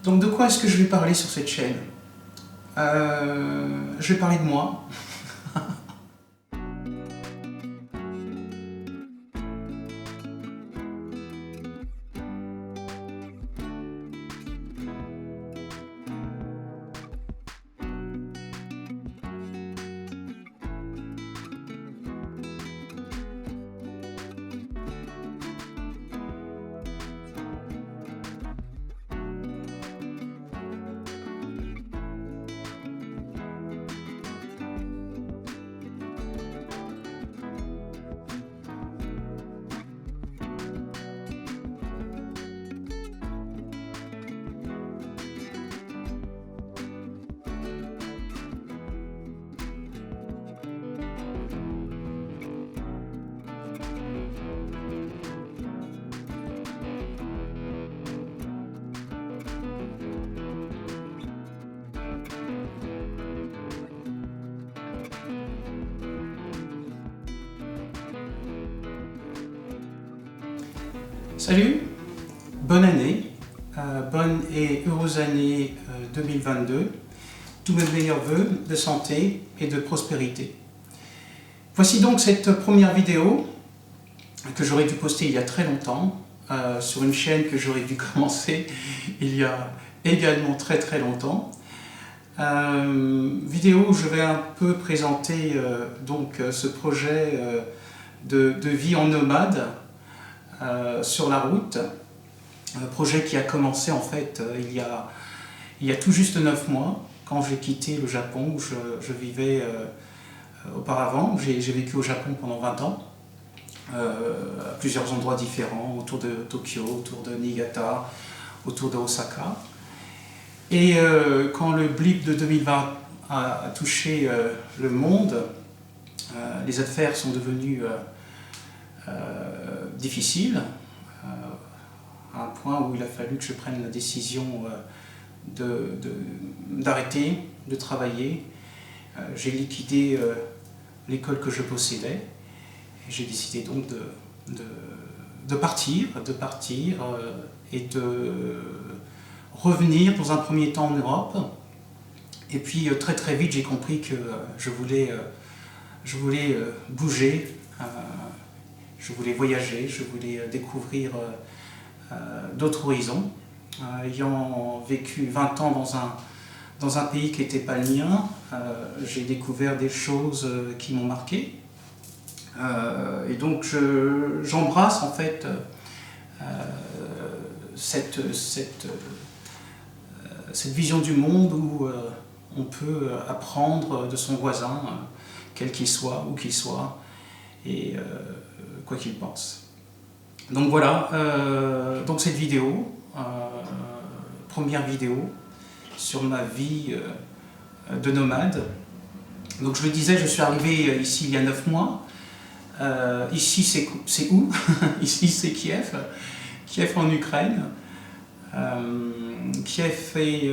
Donc de quoi est-ce que je vais parler sur cette chaîne? Je vais parler de moi. Salut, bonne année, bonne et heureuse année 2022, tous mes meilleurs vœux de santé et de prospérité. Voici donc cette première vidéo que j'aurais dû poster il y a très longtemps, sur une chaîne que j'aurais dû commencer il y a également très longtemps. Vidéo où je vais un peu présenter donc ce projet de vie en nomade, sur la route, un projet qui a commencé en fait il y a tout juste 9 mois, quand j'ai quitté le Japon où je vivais auparavant. J'ai vécu au Japon pendant 20 ans, à plusieurs endroits différents, autour de Tokyo, autour de Niigata, autour de Osaka. Et quand le blip de 2020 a touché le monde, les affaires sont devenues difficile, à un point où il a fallu que je prenne la décision d'arrêter de travailler. J'ai liquidé l'école que je possédais et j'ai décidé donc de partir et de revenir dans un premier temps en Europe. Et puis très vite j'ai compris que je voulais bouger. Je voulais voyager, je voulais découvrir d'autres horizons. Ayant vécu 20 ans dans un pays qui n'était pas le mien, j'ai découvert des choses qui m'ont marqué. Et donc j'embrasse en fait cette vision du monde où on peut apprendre de son voisin, quel qu'il soit, où qu'il soit, et quoi qu'il pense. Donc voilà, donc cette vidéo, première vidéo sur ma vie de nomade. Donc je le disais, je suis arrivé ici il y a 9 mois. Ici c'est où? Ici c'est Kiev, Kiev en Ukraine. Kiev est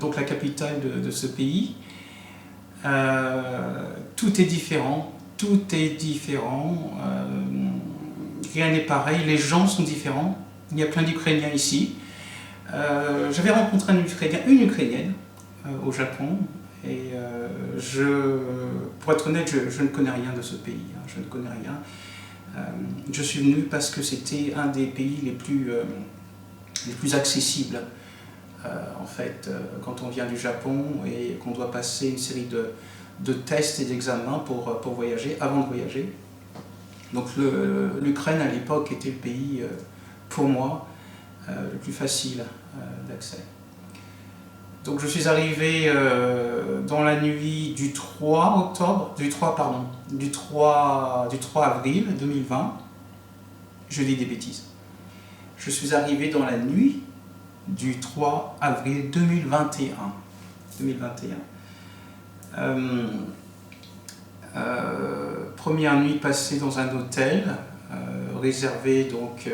donc la capitale de ce pays. Tout est différent. Tout est différent, rien n'est pareil, les gens sont différents. Il y a plein d'Ukrainiens ici. J'avais rencontré une Ukrainienne au Japon et pour être honnête, je ne connais rien de ce pays, je ne connais rien. Je suis venu parce que c'était un des pays les plus accessibles en fait, quand on vient du Japon et qu'on doit passer une série de tests et d'examens pour voyager, avant de voyager. Donc l'Ukraine à l'époque était le pays, pour moi, le plus facile d'accès. Donc je suis arrivé dans la nuit du 3 avril 2020. Je dis des bêtises. Je suis arrivé dans la nuit du 3 avril 2021. Première nuit passée dans un hôtel réservé donc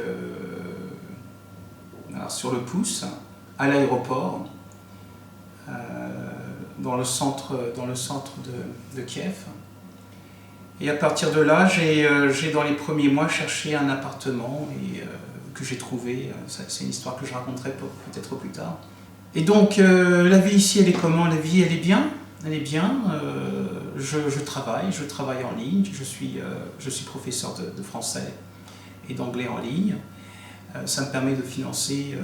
sur le pouce à l'aéroport dans le centre de Kiev. Et à partir de là, j'ai dans les premiers mois cherché un appartement et que j'ai trouvé. C'est une histoire que je raconterai peut-être plus tard. Et donc, la vie ici, elle est comment? La vie, elle est bien. Elle est bien. Je travaille en ligne. Je suis professeur de français et d'anglais en ligne. Ça me permet de financer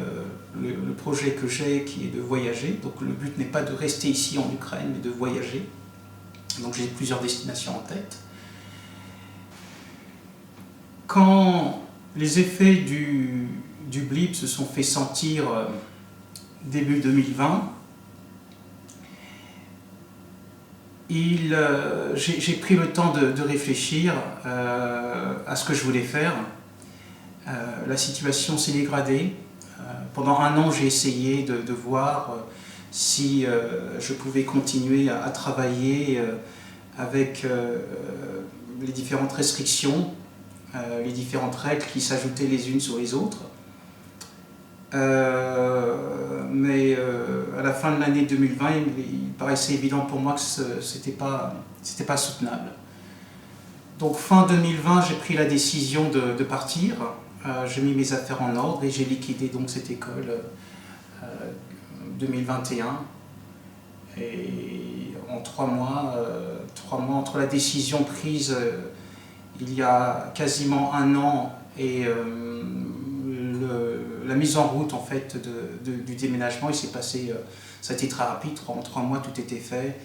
le projet que j'ai, qui est de voyager. Donc, le but n'est pas de rester ici en Ukraine, mais de voyager. Donc, j'ai plusieurs destinations en tête. Quand les effets du blip se sont fait sentir début 2020, j'ai pris le temps de réfléchir à ce que je voulais faire. La situation s'est dégradée. Pendant un an, j'ai essayé de voir si je pouvais continuer à travailler avec les différentes restrictions, les différentes règles qui s'ajoutaient les unes sur les autres. Mais à la fin de l'année 2020, il paraissait évident pour moi que c'était pas soutenable. Donc fin 2020, j'ai pris la décision de partir. J'ai mis mes affaires en ordre et j'ai liquidé donc cette école 2021. Et en 3 mois, entre la décision prise il y a quasiment un an et la mise en route en fait du déménagement, il s'est passé, ça a été très rapide, en 3 mois tout était fait.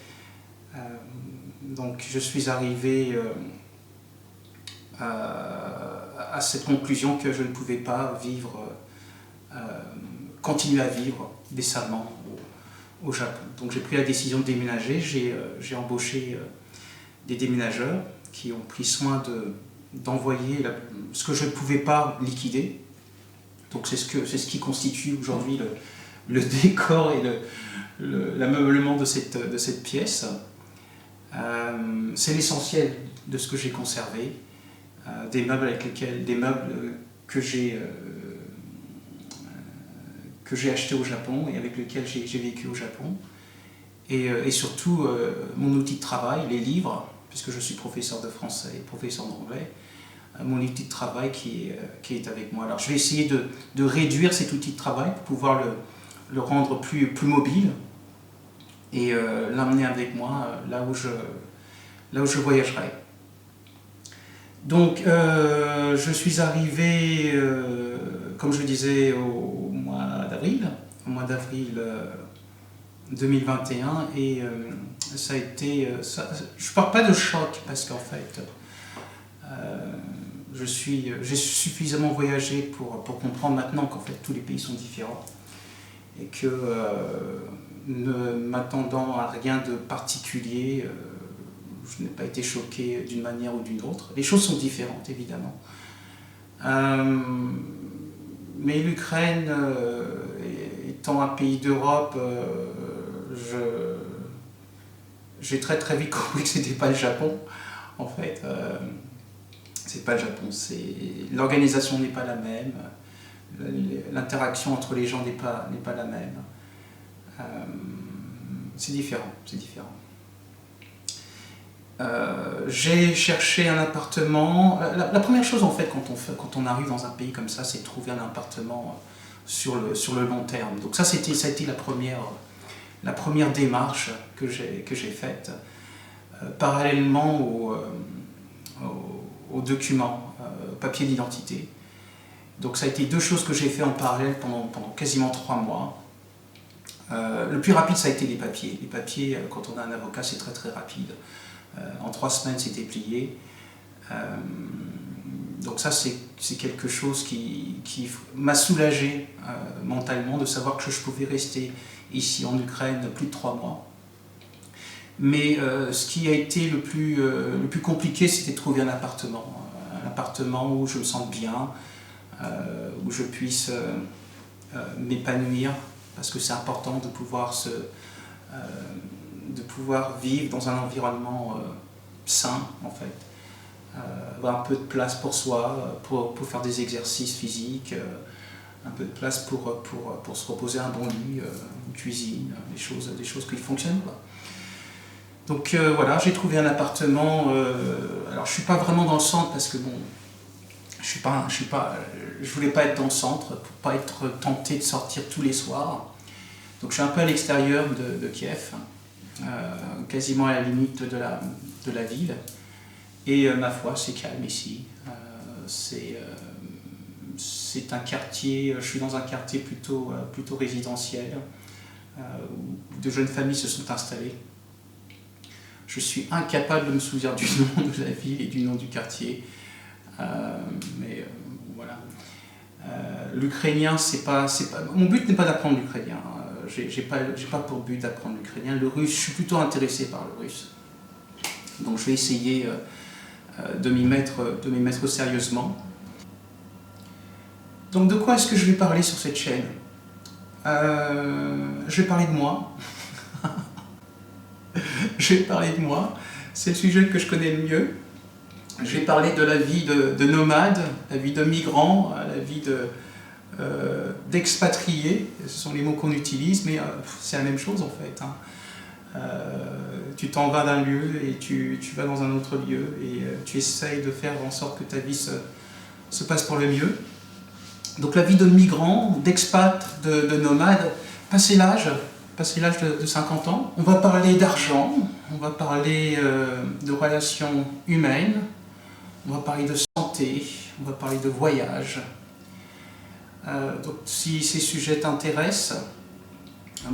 Donc je suis arrivé à cette conclusion que je ne pouvais pas continuer à vivre décemment au Japon. Donc j'ai pris la décision de déménager, j'ai embauché des déménageurs qui ont pris soin d'envoyer ce que je ne pouvais pas liquider. Donc c'est ce qui constitue aujourd'hui le décor et l'ameublement de cette pièce. C'est l'essentiel de ce que j'ai conservé. Des meubles que j'ai achetés au Japon et avec lesquels j'ai vécu au Japon. Et surtout mon outil de travail, les livres, puisque je suis professeur de français et professeur d'anglais, mon outil de travail qui est avec moi. Alors je vais essayer de réduire cet outil de travail pour pouvoir le rendre plus mobile et l'emmener avec moi là où je voyagerai. Donc je suis arrivé, comme je disais, au mois d'avril 2021 et ça a été... je ne parle pas de choc parce qu'en fait j'ai suffisamment voyagé pour comprendre maintenant qu'en fait tous les pays sont différents et que ne m'attendant à rien de particulier, je n'ai pas été choqué d'une manière ou d'une autre. Les choses sont différentes évidemment. Mais l'Ukraine étant un pays d'Europe, j'ai très vite compris que c'était pas le Japon en fait. C'est pas le Japon, l'organisation n'est pas la même, l'interaction entre les gens n'est pas la même. C'est différent. J'ai cherché un appartement. La première chose en fait quand on arrive dans un pays comme ça, c'est de trouver un appartement sur le long terme. Donc ça a été la première démarche que j'ai faite parallèlement aux documents, papier d'identité. Donc ça a été 2 choses que j'ai fait en parallèle pendant quasiment 3 mois. Le plus rapide, ça a été les papiers. Les papiers, quand on a un avocat, c'est très rapide. En 3 semaines, c'était plié. Donc ça, c'est quelque chose qui m'a soulagé mentalement de savoir que je pouvais rester ici en Ukraine plus de 3 mois. Mais ce qui a été le plus compliqué, c'était de trouver un appartement où je me sente bien, où je puisse m'épanouir, parce que c'est important de pouvoir vivre dans un environnement sain en fait, avoir un peu de place pour soi, pour faire des exercices physiques, un peu de place pour se reposer, un bon lit, une cuisine, des choses qui fonctionnent quoi. Donc voilà, j'ai trouvé un appartement. Alors je suis pas vraiment dans le centre parce que bon, je voulais pas être dans le centre pour pas être tenté de sortir tous les soirs. Donc je suis un peu à l'extérieur de Kiev, quasiment à la limite de la ville. Et ma foi, c'est calme ici. C'est un quartier, je suis dans un quartier plutôt résidentiel, où de jeunes familles se sont installées. Je suis incapable de me souvenir du nom de la ville et du nom du quartier. Mais voilà. L'ukrainien, mon but n'est pas d'apprendre l'ukrainien. J'ai pas pour but d'apprendre l'ukrainien. Le russe, je suis plutôt intéressé par le russe. Donc je vais essayer de m'y mettre sérieusement. Donc de quoi est-ce que je vais parler sur cette chaîne? Je vais parler de moi. Je vais parler de moi. C'est le sujet que je connais le mieux. Je vais parler de la vie de nomade, la vie de migrant, la vie d'expatrié. Ce sont les mots qu'on utilise, mais c'est la même chose en fait. Tu t'en vas d'un lieu et tu vas dans un autre lieu et tu essayes de faire en sorte que ta vie se passe pour le mieux. Donc la vie de migrant, d'expat, de nomade, passer l'âge de 50 ans, on va parler d'argent, on va parler de relations humaines, on va parler de santé, on va parler de voyage. Donc si ces sujets t'intéressent,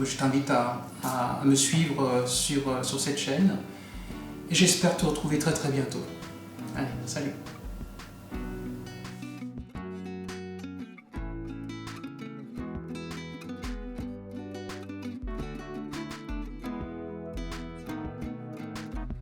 je t'invite à me suivre sur cette chaîne et j'espère te retrouver très très bientôt. Allez, salut!